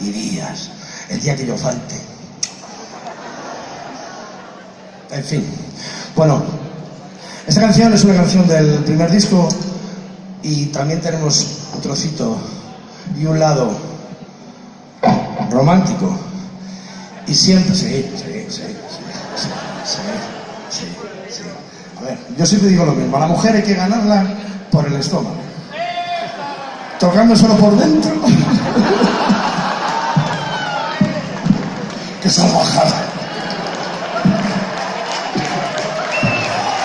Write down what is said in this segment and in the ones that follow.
y días, el día que yo falte. En fin, bueno, esta canción es una canción del primer disco y también tenemos un trocito y un lado romántico. Y siempre, sí. A ver, yo siempre digo lo mismo, a la mujer hay que ganarla por el estómago. Tocando solo por dentro. ¡Qué salvajada!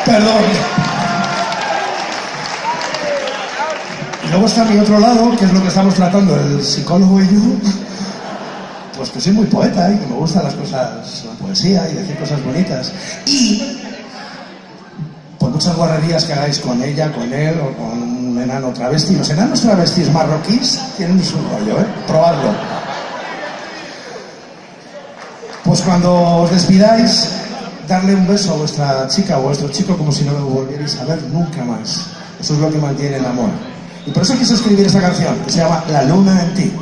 Perdón. Y luego está mi otro lado, que es lo que estamos tratando, el psicólogo y yo. Pues que soy muy poeta y que me gustan las cosas, la poesía y decir cosas bonitas. Y por muchas guarrerías que hagáis con ella, con él o con un enano travesti, los enanos travestis marroquíes tienen su rollo, probadlo. Pues cuando os despidáis, darle un beso a vuestra chica o a vuestro chico como si no lo volvierais a ver nunca más. Eso es lo que mantiene el amor. Y por eso quise escribir esta canción, que se llama La luna en ti.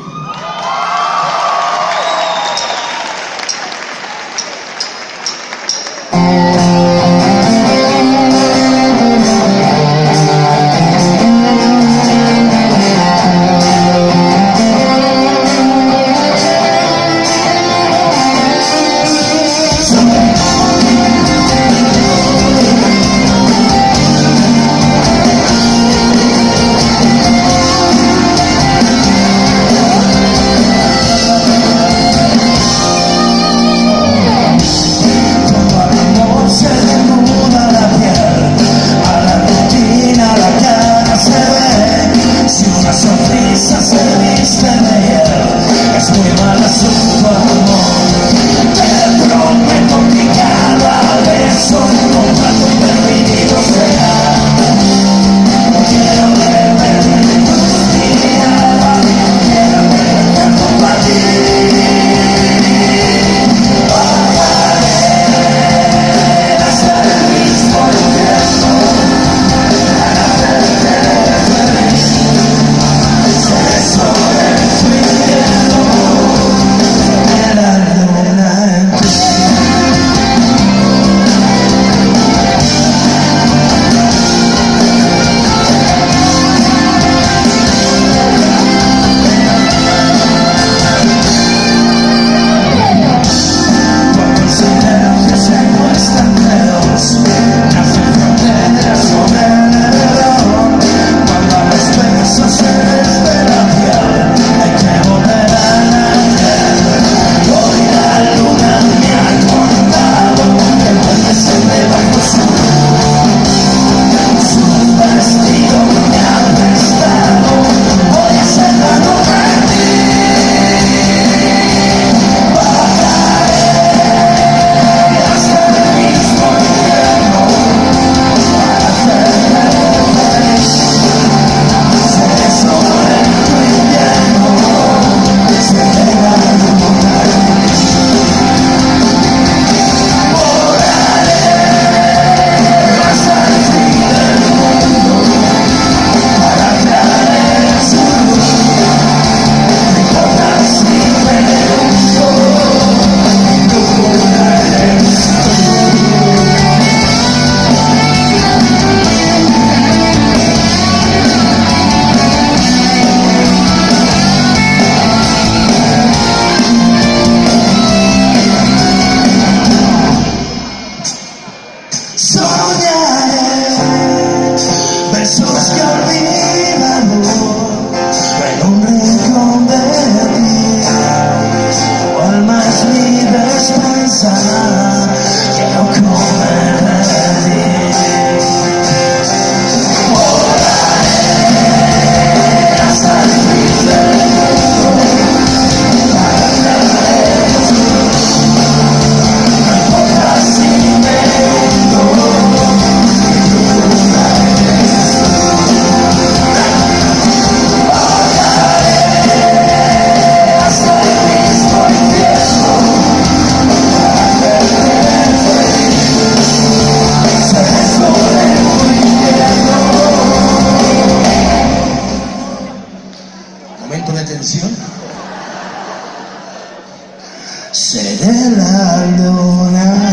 Seré la luna.